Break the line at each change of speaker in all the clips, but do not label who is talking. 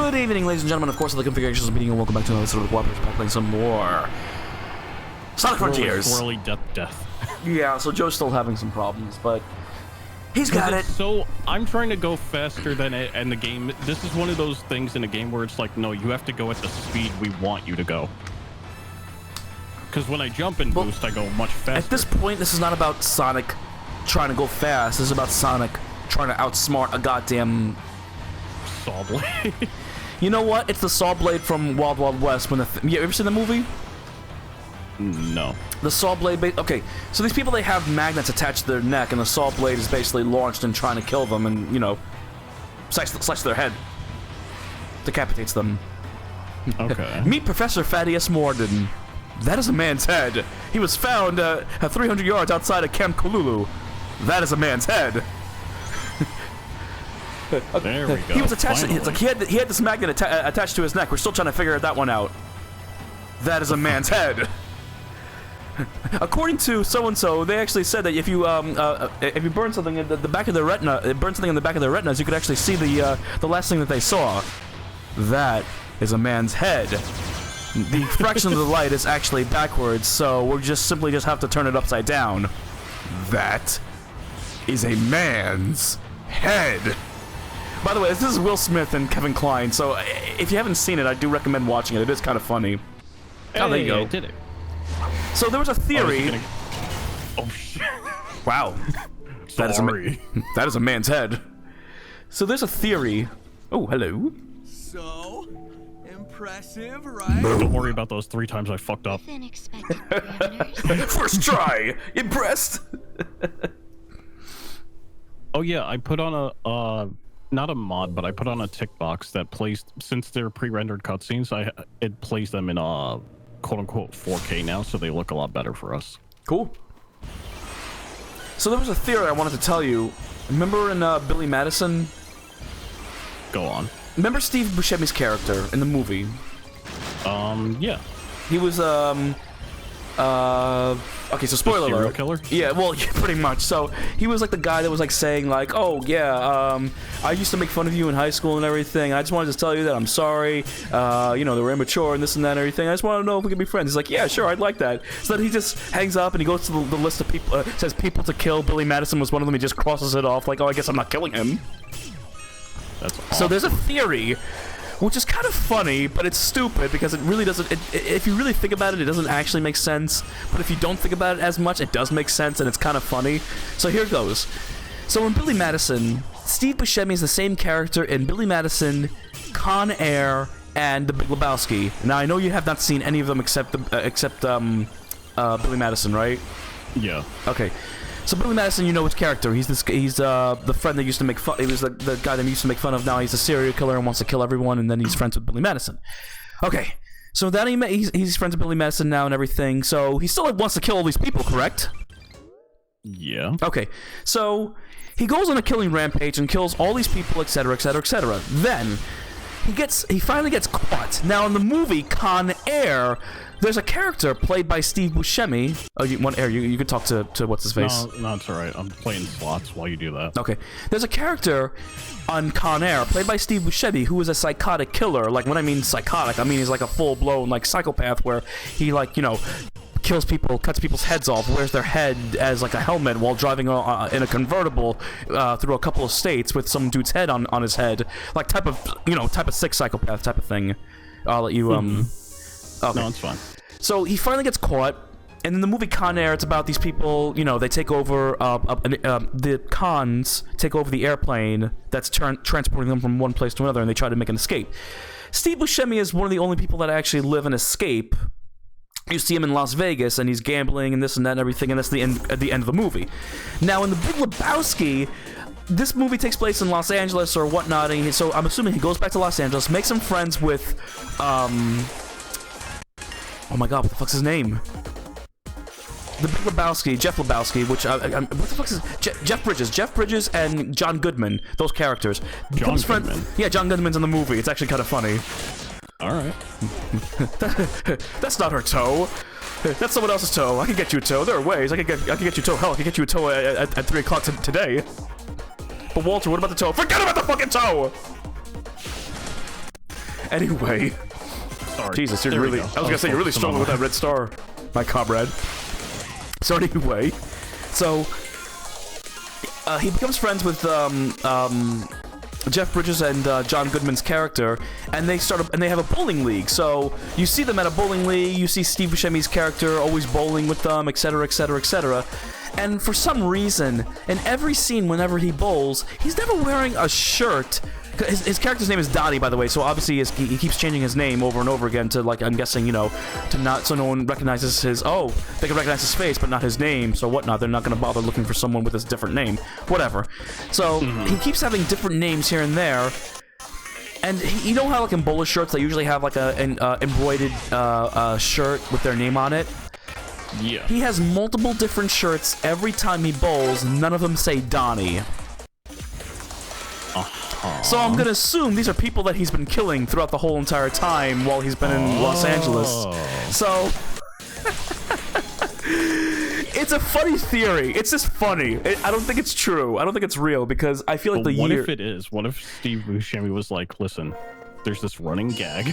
Good evening, ladies and gentlemen. Of course, the configurations meeting, and welcome back to another episode of the Cooperative by playing some more Sonic Frontiers.
Swirly death.
Yeah, so Joe's still having some problems, but he's got it.
So I'm trying to go faster than it, and the game. This is one of those things in a game where it's like, no, you have to go at the speed we want you to go. Because when I jump and boost, I go much faster.
At this point, this is not about Sonic trying to go fast. This is about Sonic trying to outsmart a goddamn
saw blade.
You know what? It's the saw blade from Wild Wild West. When you ever seen the movie?
No.
The saw blade. Okay, so these people, they have magnets attached to their neck, and the saw blade is basically launched and trying to kill them, and you know, slice their head, decapitates them.
Okay.
Meet Professor Thaddeus Morden. That is a man's head. He was found at 300 yards outside of Camp Kululu. That is a man's head.
There we go.
He was attached. It's like he had this magnet attached to his neck. We're still trying to figure that one out. That is a man's head. According to so and so, they actually said that if you burn something in the back of their retina, in the back of their retinas, you could actually see the last thing that they saw. That is a man's head. The fraction of the light is actually backwards, so we simply have to turn it upside down. That is a man's head. By the way, this is Will Smith and Kevin Kline, so if you haven't seen it, I do recommend watching it. It is kind of funny.
Oh, there you go. I did it.
So there was a theory.
Oh shit!
Wow.
Sorry.
That is a man's head. So there's a theory. Oh, hello.
So impressive, right?
Don't worry about those 3 times I fucked up.
Unexpected parameters.
First try. Impressed.
Oh yeah, I put on a not a mod, but I put on a tick box that plays, since they're pre-rendered cutscenes, it plays them in quote-unquote 4K now, so they look a lot better for us.
Cool. So there was a theory I wanted to tell you. Remember in Billy Madison?
Go on.
Remember Steve Buscemi's character in the movie?
Yeah.
He was, okay, so spoiler
serial
alert.
Killer?
Yeah, well, yeah, pretty much. So he was like the guy that was like saying like, oh yeah, I used to make fun of you in high school and everything. I just wanted to tell you that I'm sorry. You know, they were immature and this and that and everything. I just want to know if we can be friends. He's like, yeah, sure, I'd like that. So then he just hangs up and he goes to the list of people, says people to kill. Billy Madison was one of them. He just crosses it off like, oh, I guess I'm not killing him.
That's awesome.
So there's a theory, which is kind of funny, but it's stupid because it really doesn't. If you really think about it, it doesn't actually make sense. But if you don't think about it as much, it does make sense, and it's kind of funny. So here goes. So in Billy Madison, Steve Buscemi is the same character in Billy Madison, Con Air, and The Big Lebowski. Now I know you have not seen any of them except Billy Madison, right?
Yeah.
Okay. So Billy Madison, you know his character. He's the friend that used to make fun. He was the guy that used to make fun of. Now he's a serial killer and wants to kill everyone, and then he's friends with Billy Madison. Okay, so then he's friends with Billy Madison now and everything. So he still wants to kill all these people, correct?
Yeah.
Okay, so he goes on a killing rampage and kills all these people, etc., etc., etc. Then he finally gets caught. Now in the movie Con Air, there's a character played by Steve Buscemi. Oh, you can talk to what's his face.
No, it's alright. I'm playing slots while you do that.
Okay. There's a character on Con Air played by Steve Buscemi who is a psychotic killer. Like, when I mean psychotic, I mean he's like a full-blown, like, psychopath where he, like, you know, kills people, cuts people's heads off, wears their head as, like, a helmet while driving in a convertible through a couple of states with some dude's head on his head. Like, type of sick psychopath type of thing. I'll let you, Okay.
No, it's fine.
So he finally gets caught, and in the movie Con Air, it's about these people, you know, they take over, the cons take over the airplane that's transporting them from one place to another, and they try to make an escape. Steve Buscemi is one of the only people that actually live an escape. You see him in Las Vegas, and he's gambling and this and that and everything, and that's the end of the movie. Now, in The Big Lebowski, this movie takes place in Los Angeles or whatnot, and so I'm assuming he goes back to Los Angeles, makes some friends with, oh my god, what the fuck's his name? The Big Lebowski, Jeff Lebowski, which, what the fuck is Jeff Bridges. Jeff Bridges and John Goodman, those characters.
John Goodman?
Yeah, John Goodman's in the movie. It's actually kind of funny.
Alright.
That's not her toe. That's someone else's toe. I can get you a toe. There are ways. I can get you a toe. Hell, I can get you a toe at 3 o'clock today. But Walter, what about the toe? Forget about the fucking toe! Anyway.
Sorry.
Jesus, you're
There we
really...
go.
I was gonna say, you're really strong with that red star, my comrade. So anyway, he becomes friends with Jeff Bridges and John Goodman's character, and they have a bowling league. So you see them at a bowling league. You see Steve Buscemi's character always bowling with them, etc., etc., etc. And for some reason, in every scene, whenever he bowls, he's never wearing a shirt. His character's name is Donnie, by the way, so obviously he keeps changing his name over and over again to, like, I'm guessing, you know, to not, so no one recognizes his, oh, they can recognize his face, but not his name, so whatnot. They're not going to bother looking for someone with a different name. Whatever. So, he keeps having different names here and there, and you know how, like, in bowler shirts, they usually have, like, an embroidered shirt with their name on it?
Yeah.
He has multiple different shirts every time he bowls, none of them say Donnie. So I'm gonna assume these are people that he's been killing throughout the whole entire time while he's been in Los Angeles. So it's a funny theory. It's just funny. I don't think it's true. I don't think it's real because I feel like
What if it is? What if Steve Buscemi was like, listen, there's this running gag.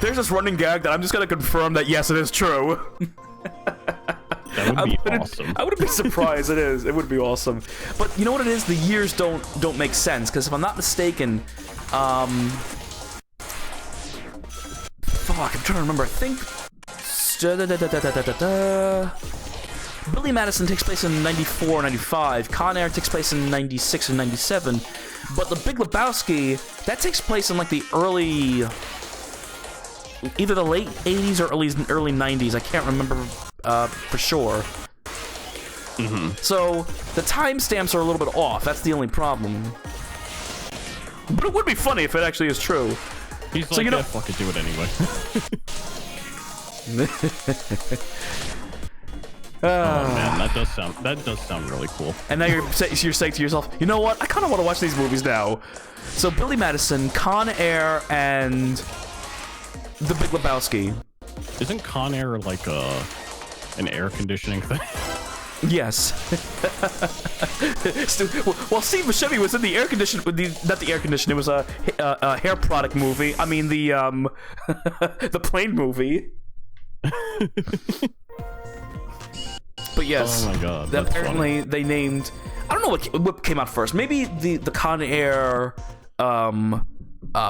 There's this running gag that I'm just gonna confirm that yes, it is true.
That would be awesome.
I wouldn't be surprised. It is. It would be awesome. But you know what it is? The years don't make sense because if I'm not mistaken, fuck, I'm trying to remember. I think Billy Madison takes place in 94, 95. Con Air takes place in 96 and 97. But The Big Lebowski, that takes place in like the early, either the late 80s or early 90s. I can't remember for sure. So the timestamps are a little bit off. That's the only problem. But it would be funny if it actually is true.
He's
so
like,
you know,
yeah, fuck it, do it anyway. Oh man, that does sound really cool.
And now you're saying to yourself, you know what? I kind of want to watch these movies now. So Billy Madison, Con Air, and The Big Lebowski.
Isn't Con Air like an air conditioning thing?
Yes. Well, Steve Buscemi was in the air condition. Not the air condition. It was a hair product movie. I mean the the plane movie. But yes.
Oh my god.
Apparently
funny.
they named. I don't know what came out first. Maybe the Con Air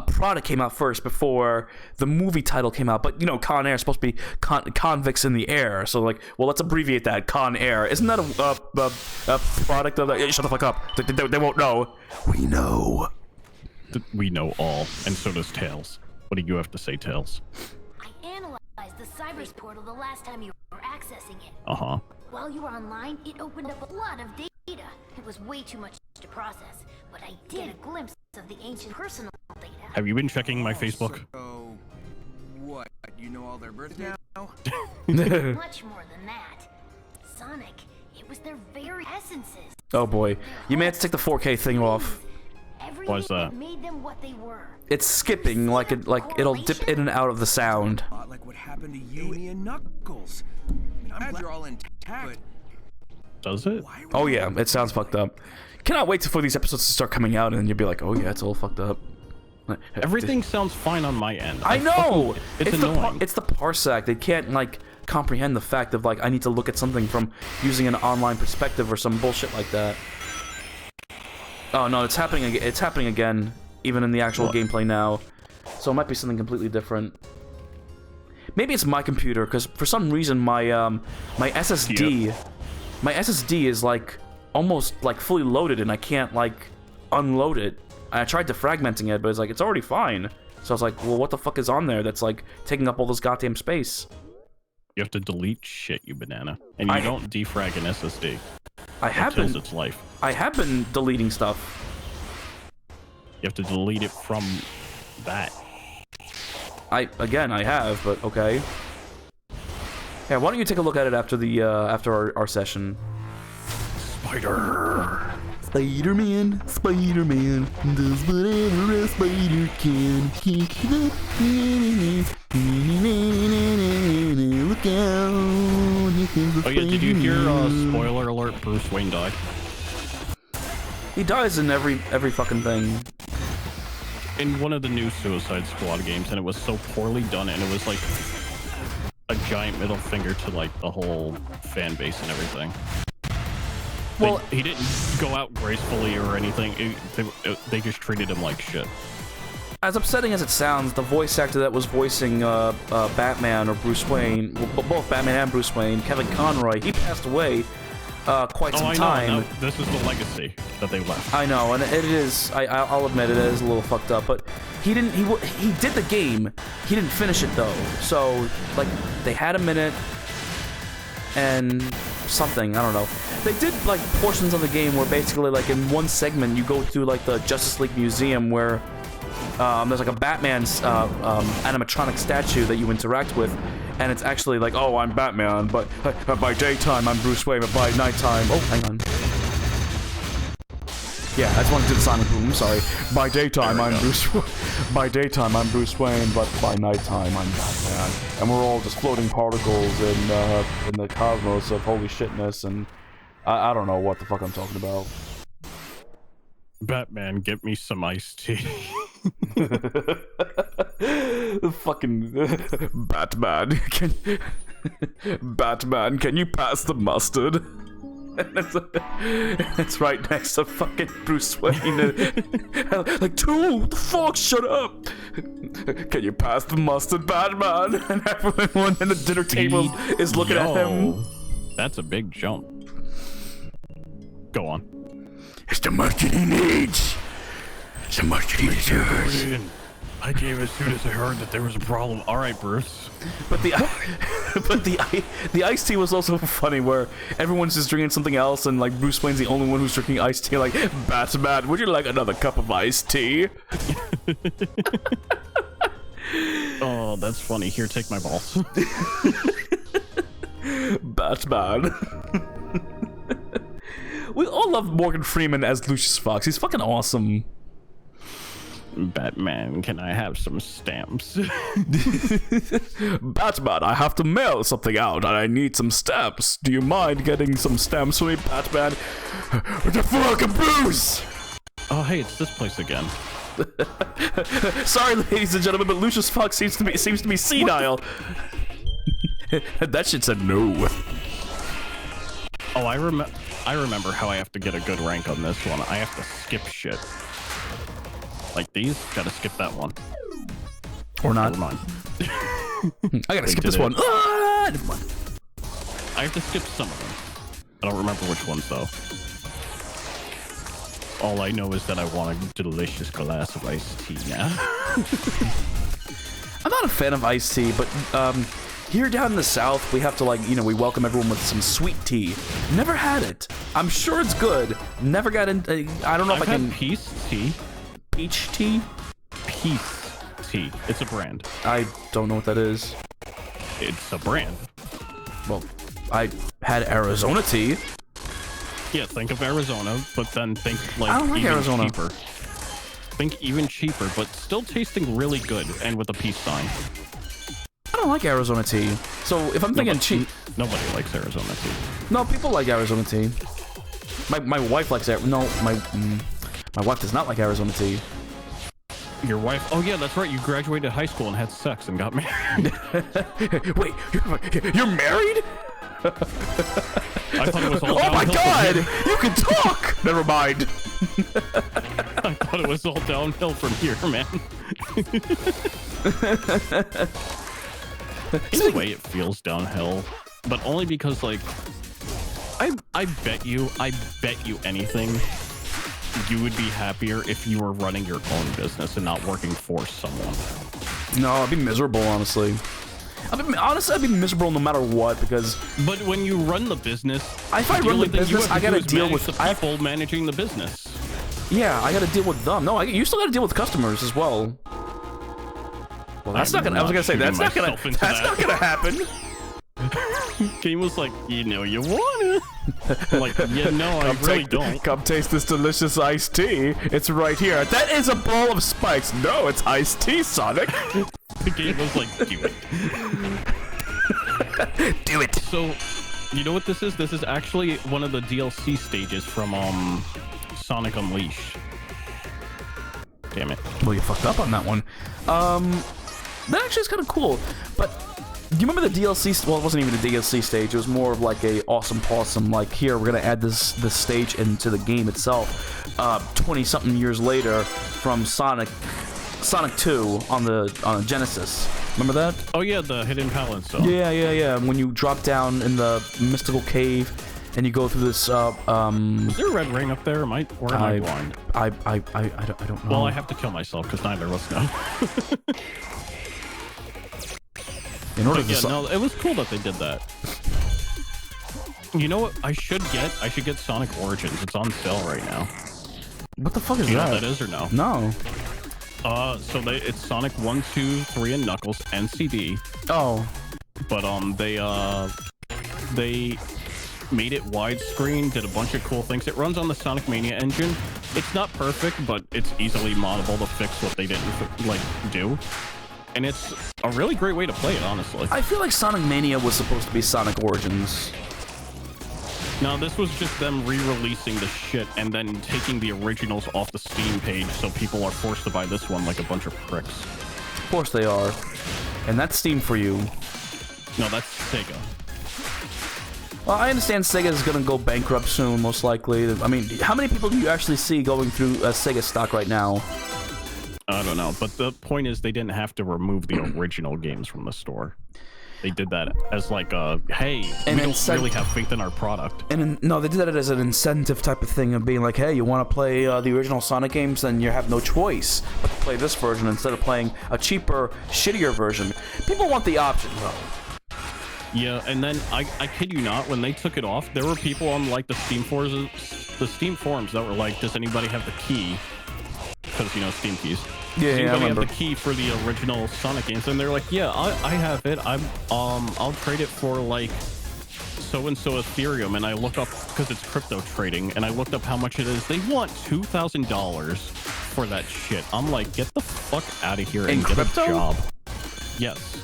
product came out first before the movie title came out. But you know, Con Air is supposed to be convicts in the air. So like, well, let's abbreviate that. Con Air. Isn't that a product of that? Shut the fuck up. They won't know. We know.
We know all, and so does Tails. What do you have to say, Tails?
I analyzed the Cyber's portal the last time you were accessing it.
Uh-huh.
While you were online, it opened up a lot of data. It was way too much to process, but I did get a glimpse of the ancient personal data.
Have you been checking my Facebook?
So, what? You know all their birthdays now?
Much more than that. Sonic, it was their very essences.
Oh boy, you may have to take the 4K thing off.
Why's that?
Made them what they were.
It's skipping, like it'll dip in and out of the sound.
Like what happened to you and Knuckles. I mean, I'm glad you're all intact, but
Does it?
Oh yeah, it sounds fucked up. Cannot wait for these episodes to start coming out, and then you'll be like, oh yeah, it's all fucked up.
Everything sounds fine on my end.
I know.
It's annoying.
It's the parsec. They can't like comprehend the fact of like I need to look at something from using an online perspective or some bullshit like that. Oh no, it's happening. It's happening again, even in the actual gameplay now. So it might be something completely different. Maybe it's my computer, because for some reason my my SSD, my SSD is like almost like fully loaded, and I can't like unload it. I tried defragmenting it, but it's like it's already fine. So I was like, well, what the fuck is on there that's like taking up all this goddamn space?
You have to delete shit, you banana, and you don't defrag an SSD.
I have been.
Its life.
I have been deleting stuff.
You have to delete it from that.
I have, but okay. Yeah, why don't you take a look at it after the after our session? Spider-Man, Spider-Man does whatever a spider can. Look out!
Oh yeah, did you hear? Spoiler alert: Bruce Wayne died.
He dies in every fucking thing.
in one of the new Suicide Squad games, and it was so poorly done, and it was like a giant middle finger to like the whole fan base and everything.
Well,
he didn't go out gracefully or anything. They just treated him like shit.
as upsetting as it sounds, the voice actor that was voicing Batman or Bruce Wayne, well, both Batman and Bruce Wayne, Kevin Conroy, he passed away quite some time.
No, this is the legacy that they left.
I know, and it is. I'll admit it is a little fucked up, but he didn't. He did the game. He didn't finish it though. So like they had a minute and something. I don't know. They did like portions of the game where basically like in one segment you go through like the Justice League Museum where there's like a Batman's animatronic statue that you interact with, and it's actually like, oh, I'm Batman, but by daytime I'm Bruce Wayne, but by nighttime, oh, hang on. Yeah, I just wanted to do the silent boom. Sorry. By daytime I'm Bruce Wayne, but by nighttime I'm Batman, and we're all just floating particles in the cosmos of holy shitness, and I don't know what the fuck I'm talking about.
Batman, get me some iced tea.
Fucking Batman, can you pass the mustard? It's right next to fucking Bruce Wayne. Like, dude, the fuck, shut up. Can you pass the mustard, Batman? And everyone at the dinner table is looking at him.
That's a big jump. Go on.
It's the mustard he needs. It's the mustard he deserves.
I came as soon as I heard that there was a problem. All right, Bruce.
But the iced tea was also funny, where everyone's just drinking something else, and like Bruce Wayne's the only one who's drinking iced tea. Like, Batman, would you like another cup of iced tea?
Oh, that's funny. Here, take my balls.
Batman. We all love Morgan Freeman as Lucius Fox. He's fucking awesome.
Batman, can I have some stamps?
Batman, I have to mail something out and I need some stamps. Do you mind getting some stamps for me, Batman? The fucking Bruce!
Oh, hey, it's this place again.
Sorry, ladies and gentlemen, but Lucius Fox seems to be senile. That shit said no.
Oh, I remember how I have to get a good rank on this one. I have to skip shit. Like these, gotta skip that one.
Or not.
Never mind.
I gotta skip this one. Never mind.
I have to skip some of them. I don't remember which ones though. All I know is that I want a delicious glass of iced tea now.
I'm not a fan of iced tea, but here down in the South, we have to like, we welcome everyone with some sweet tea. Never had it. I'm sure it's good. Never got in. I don't know if I can.
Peace tea.
Peach tea?
Peace tea. It's a brand.
I don't know what that is.
It's a brand.
Well, I had Arizona tea.
Yeah, think of Arizona, but then think like
I don't like
even
Arizona.
cheaper. Think even cheaper, but still tasting really good, and with a peace sign.
I don't like Arizona tea. So if I'm thinking cheap,
nobody likes Arizona tea.
No, people like Arizona tea. My wife likes it. No, my wife does not like Arizona tea.
Your wife? Oh yeah, that's right. You graduated high school and had sex and got married.
Wait, you're married?
I thought it was all
oh my god!
You
can talk! Never mind.
I thought it was all downhill from here, man. In a way, it feels downhill, but only because, like, I bet you anything, you would be happier if you were running your own business and not working for someone.
No, I'd be miserable, honestly. I'd be miserable no matter what, because...
But when you run the business...
If I run the business, I gotta deal with...
the people managing the business.
Yeah, I gotta deal with them. No, you still gotta deal with customers as well. Well, that's not gonna... I was gonna say, that's not gonna happen.
Game was like, you wanna? I'm like, yeah, no, I really don't.
Come taste this delicious iced tea. It's right here. That is a bowl of spikes. No, it's iced tea, Sonic.
The game was like, do it.
Do it.
So, you know what this is? This is actually one of the DLC stages from Sonic Unleashed. Damn it.
Well, you fucked up on that one. That actually is kind of cool. But do you remember the DLC? Well, it wasn't even a DLC stage. It was more of like a awesome possum. Like, here, we're gonna add this stage into the game itself. 20-something years later, from Sonic 2 on the Genesis. Remember that?
Oh yeah, the hidden palette stuff.
Yeah. When you drop down in the mystical cave, and you go through this.
Is there a red ring up there? Or am I blind?
I don't know.
Well, I have to kill myself because neither of us know.
In order
But
to
yeah, no, it was cool that they did that. You know what? I should get Sonic Origins. It's on sale right now.
What the fuck is
Do you
that?
know what that is or no?
No.
So it's Sonic 1, 2, 3, and Knuckles and CD.
Oh.
But they made it widescreen, did a bunch of cool things. It runs on the Sonic Mania engine. It's not perfect, but it's easily moddable to fix what they didn't do. And it's a really great way to play it, honestly.
I feel like Sonic Mania was supposed to be Sonic Origins.
No, this was just them re-releasing the shit and then taking the originals off the Steam page, so people are forced to buy this one like a bunch of pricks.
Of course they are. And that's Steam for you.
No, that's Sega.
Well, I understand Sega is going to go bankrupt soon, most likely. I mean, how many people do you actually see going through Sega stock right now?
I don't know, but the point is they didn't have to remove the original games from the store. They did that as like a, hey, we don't really have faith in our product.
And no, they did that as an incentive type of thing of being like, hey, you want to play the original Sonic games, then you have no choice but to play this version instead of playing a cheaper, shittier version. People want the option, though.
Yeah, and then I kid you not, when they took it off, there were people on like the Steam forums that were like, does anybody have the key? Because, you know, Steam keys.
Yeah,
does anybody have
I
the key for the original Sonic games? And they're like, yeah, I have it. I'll trade it for like so-and-so Ethereum. And I look up, because it's crypto trading, and I looked up how much it is. They want $2,000 for that shit. I'm like, get the fuck out of here and get
crypto?
a job. Yes.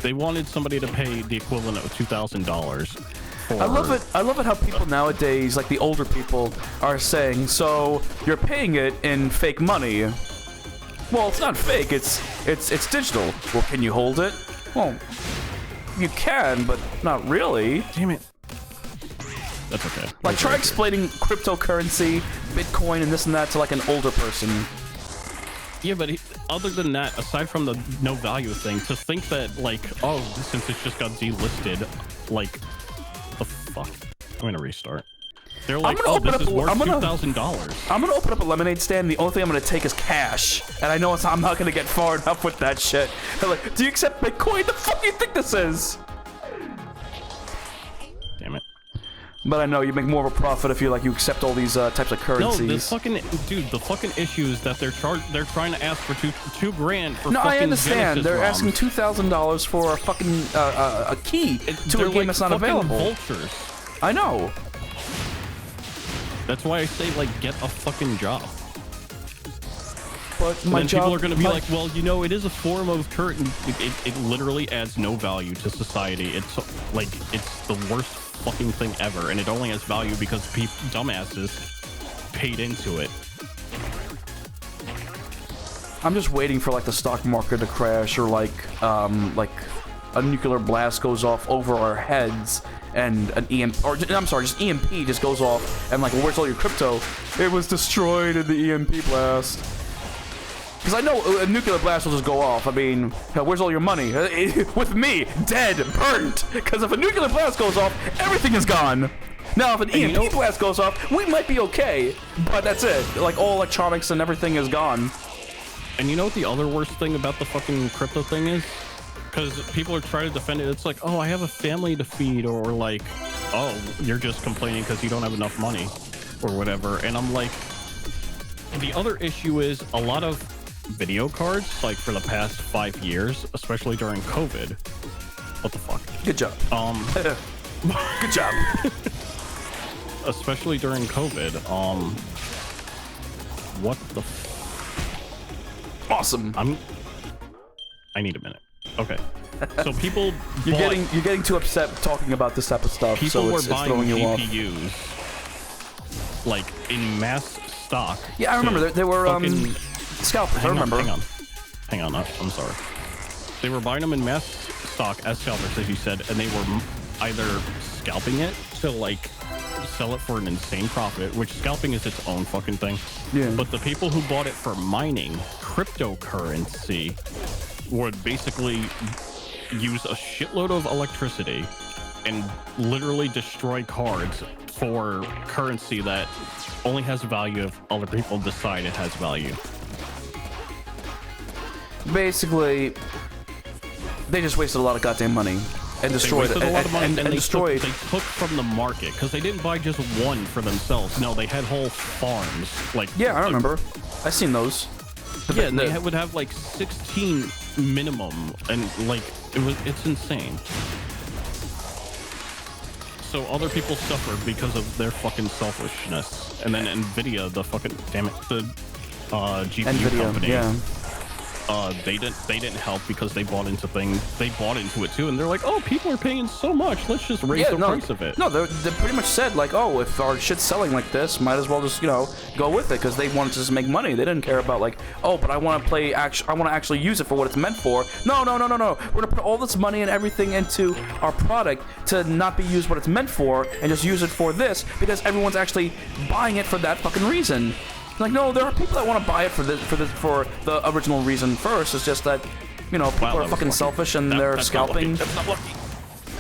They wanted somebody to pay the equivalent of $2,000.
I love it how people nowadays, like the older people, are saying, so you're paying it in fake money. Well, it's not fake, it's digital. Well, can you hold it? Well, you can, but not really.
Damn it. That's okay.
Like, try explaining cryptocurrency, Bitcoin, and this and that to like an older person.
Yeah, but other than that, aside from the no value thing, to think that, like, oh, since it's just got delisted, like, the fuck? I'm gonna restart. They're like, oh, this is worth $2,000.
I'm gonna open up a lemonade stand. The only thing I'm gonna take is cash, and I know I'm not gonna get far enough with that shit. They're like, do you accept Bitcoin? The fuck do you think this is?
Damn it.
But I know you make more of a profit if you accept all these types of currencies.
No, the fucking issue is that they're trying to ask for two grand for
no,
fucking
I understand.
Genesis
They're
ROMs.
asking $2,000 for a fucking a key to a game
like
that's not
fucking
available.
Vultures.
I know.
That's why I say, like, get a fucking job.
But
And
my
then
job,
people are going to be like, well, you know, it is a form of current. It literally adds no value to society. It's like, it's the worst fucking thing ever, and it only has value because dumbasses paid into it.
I'm just waiting for like the stock market to crash, or like a nuclear blast goes off over our heads, and an EMP, or I'm sorry, just EMP just goes off, and like, well, where's all your crypto? It was destroyed in the EMP blast. Because I know a nuclear blast will just go off. I mean, where's all your money? With me, dead, burnt. Because if a nuclear blast goes off, everything is gone. Now, if an EMP blast goes off, we might be okay. But that's it. Like, all electronics and everything is gone.
And you know what the other worst thing about the fucking crypto thing is? Because people are trying to defend it. It's like, oh, I have a family to feed, or like, oh, you're just complaining because you don't have enough money, or whatever. And I'm like, the other issue is a lot of video cards, like for the past 5 years, especially during COVID. What the fuck?
Good job. Good job.
Especially during COVID. What the?
Awesome.
I need a minute. Okay. So people,
you're getting too upset talking about this type of stuff.
People
so
were
it's
buying
throwing you
GPUs like in mass stock.
Yeah, I remember there were scalpers. I remember.
Hang on. I'm sorry. They were buying them in mass stock as scalpers, as you said, and they were either scalping it to like sell it for an insane profit, which scalping is its own fucking thing.
Yeah.
But the people who bought it for mining cryptocurrency would basically use a shitload of electricity and literally destroy cards for currency that only has value if other people decide it has value.
Basically, they just wasted a lot of goddamn money and destroyed it. And destroyed.
They took from the market because they didn't buy just one for themselves. No, they had whole farms. Like
yeah, I remember. I seen those.
Yeah, and they would have like 16 minimum, and like it's insane. So other people suffer because of their fucking selfishness, and then Nvidia, the fucking damn it, the GPU
Nvidia,
company.
Yeah.
They didn't help because they bought into it too, and they're like, oh, people are paying so much, let's just raise the price of it.
No, they pretty much said like, oh, if our shit's selling like this, might as well just go with it, because they wanted to just make money. They didn't care about like, oh, but I want to actually use it for what it's meant for. No. We're gonna put all this money and everything into our product to not be used what it's meant for, and just use it for this because everyone's actually buying it for that fucking reason. Like, no, there are people that want to buy it for the original reason first. It's just that, people are fucking selfish and they're scalping.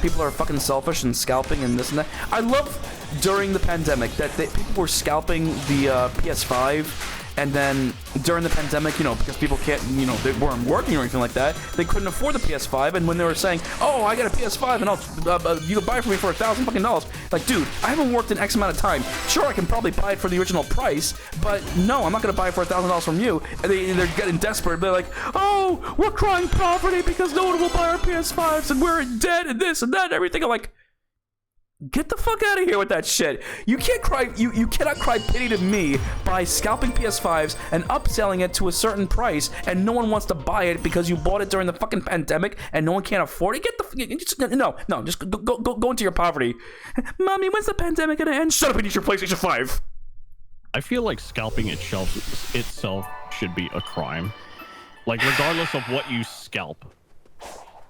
People are fucking selfish and scalping and this and that. I love during the pandemic that people were scalping the PS5, and then during the pandemic, because people can't, they weren't working or anything like that, they couldn't afford the PS5. And when they were saying, "Oh, I got a PS5 and you can buy it for me for $1,000 fucking dollars," like, dude, I haven't worked in X amount of time. Sure, I can probably buy it for the original price, but no, I'm not gonna buy it for $1,000 from you. And they're getting desperate. They're like, "Oh, we're crying poverty because no one will buy our PS5s and we're in debt and this and that and everything." I'm like, get the fuck out of here with that shit. You can't cry. You cannot cry pity to me by scalping PS5s and upselling it to a certain price, and no one wants to buy it because you bought it during the fucking pandemic and no one can't afford it. Just go into your poverty. Mommy, when's the pandemic gonna end? Shut up and use your PlayStation 5.
I feel like scalping itself should be a crime. Like, regardless of what you scalp.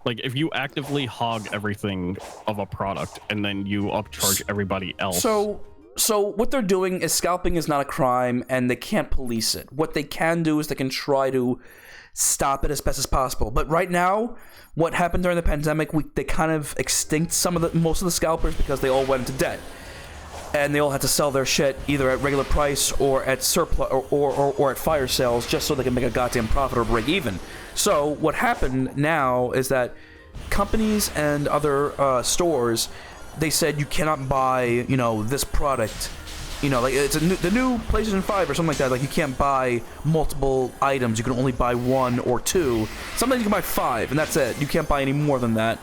Like, if you actively hog everything of a product and then you upcharge everybody else.
So what they're doing is scalping is not a crime, and they can't police it. What they can do is they can try to stop it as best as possible. But right now, what happened during the pandemic, they kind of extinct most of the scalpers because they all went into debt. And they all had to sell their shit either at regular price or at surplus or at fire sales just so they can make a goddamn profit or break even. So what happened now is that companies and other stores, they said you cannot buy, this product. Like it's the new PlayStation 5 or something like that. Like, you can't buy multiple items. You can only buy 1 or 2. Sometimes you can buy 5, and that's it. You can't buy any more than that.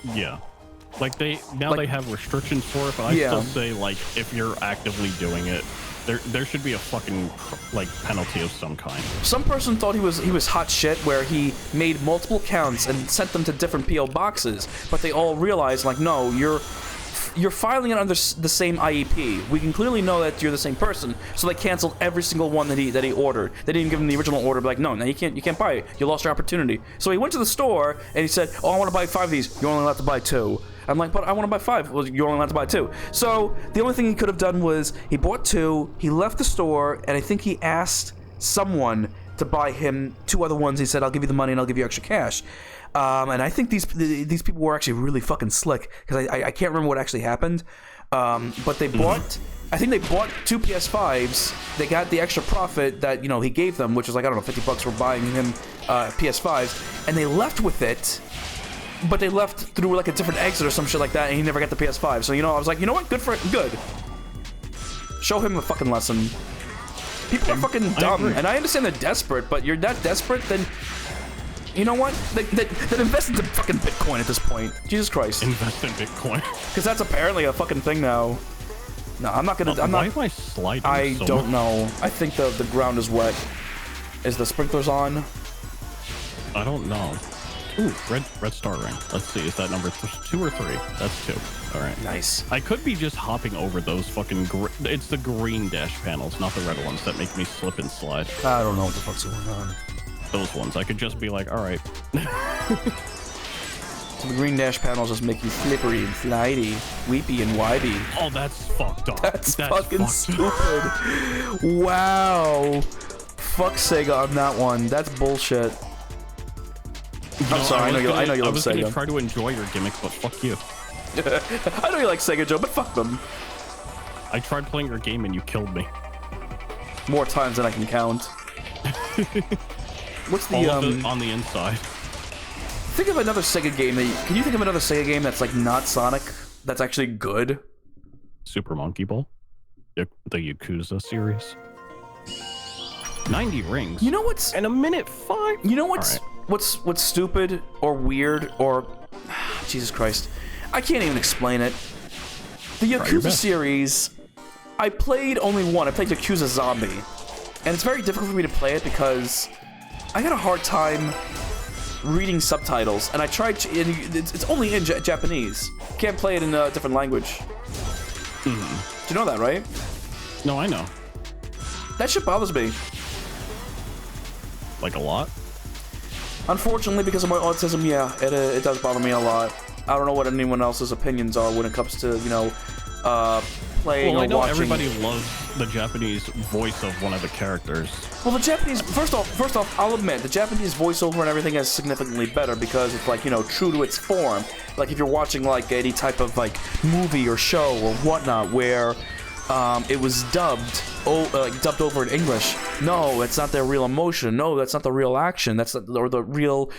Yeah. Like, they have restrictions for it, but I still say, like, if you're actively doing it, there should be a fucking, like, penalty of some kind. Some
person thought he was hot shit, where he made multiple accounts and sent them to different PO boxes, but they all realized, like, no, you're filing it under the same IEP. We can clearly know that you're the same person, so they canceled every single one that he ordered. They didn't give him the original order, but like, no, you can't buy it. You lost your opportunity. So he went to the store and he said, "Oh, I want to buy 5 of these. You're only allowed to buy 2." I'm like, "But I want to buy 5. Well, you're only allowed to buy 2. So the only thing he could have done was he bought 2. He left the store, and I think he asked someone to buy him 2 other ones. He said, "I'll give you the money and I'll give you extra cash." And I think these people were actually really fucking slick, because I can't remember what actually happened. But they bought, I think they bought 2 PS5s. They got the extra profit that he gave them, which was like, I don't know, $50 for buying him PS5s, and they left with it. But they left through like a different exit or some shit like that, and he never got the PS5. So I was like, you know what? Good. Show him a fucking lesson. People are fucking dumb, and I understand they're desperate, but you're that desperate, then you know what? Then invest into fucking Bitcoin at this point. Jesus Christ.
Invest in Bitcoin.
Because that's apparently a fucking thing now. No, I'm not gonna.
Why am I sliding?
I don't know. I think the ground is wet. Is the sprinklers on?
I don't know. Ooh, red star ring. Let's see, is that number 2 or 3? That's 2. All right.
Nice.
I could be just hopping over those fucking. It's the green dash panels, not the red ones that make me slip and slide.
I don't know what the fuck's going on.
Those ones, I could just be like, all right.
So the green dash panels just make you slippery and slidey, weepy and wipey.
Oh, that's fucked up.
That's fucking stupid. Wow. Fuck Sega on that one. That's bullshit. I'm sorry. I know you love
I was
Sega.
gonna try to enjoy your gimmick, but fuck you.
I know you like Sega, Joe, but fuck them.
I tried playing your game and you killed me.
More times than I can count. What's the
All of it on the inside.
Think of another Sega game can you think of another Sega game that's like not Sonic that's actually good?
Super Monkey Ball, the Yakuza series. 90 rings.
You know what's
and a minute 5.
You know what's
All right.
what's stupid or weird or Jesus Christ, I can't even explain it. The Yakuza series, I played only one. I played Yakuza Zombie, and it's very difficult for me to play it because I had a hard time reading subtitles, and I tried. It's only in Japanese. Can't play it in a different language. Do you know that, right?
No, I know.
That shit bothers me.
Like a lot.
Unfortunately, because of my autism, yeah, it does bother me a lot. I don't know what anyone else's opinions are when it comes to, you know, playing
well,
or
I know
watching.
everybody loves the Japanese voice of one of the characters.
Well, the Japanese, first off, I'll admit, the Japanese voiceover and everything is significantly better because it's like, you know, true to its form. Like if you're watching like any type of like movie or show or whatnot where it was dubbed, dubbed over in English. No, it's not their real emotion. No, that's not the real action. That's not, or the real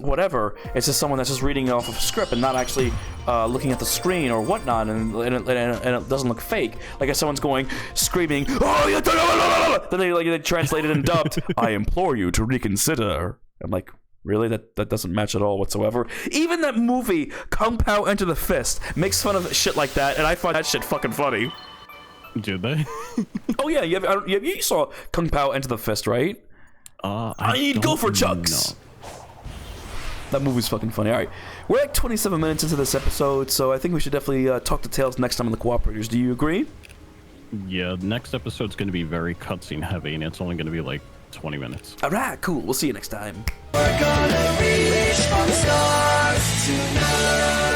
whatever. It's just someone that's just reading off of a script and not actually looking at the screen or whatnot, and it doesn't look fake. Like if someone's going screaming, oh, then they translate it and dubbed, I implore you to reconsider. I'm like, really? That doesn't match at all whatsoever. Even that movie, Kung Pao Enter the Fist, makes fun of shit like that, and I find that shit fucking funny.
Did they?
Oh yeah, you saw Kung Pao Enter the Fist, right? I need Gopher Chucks. That movie's fucking funny. All right, we're like 27 minutes into this episode, so I think we should definitely talk to Tails next time on the Cooperators. Do you agree?
Yeah, next episode's going to be very cutscene heavy, and it's only going to be like 20 minutes.
All right, cool. We'll see you next time.
We're gonna reach for the stars tonight.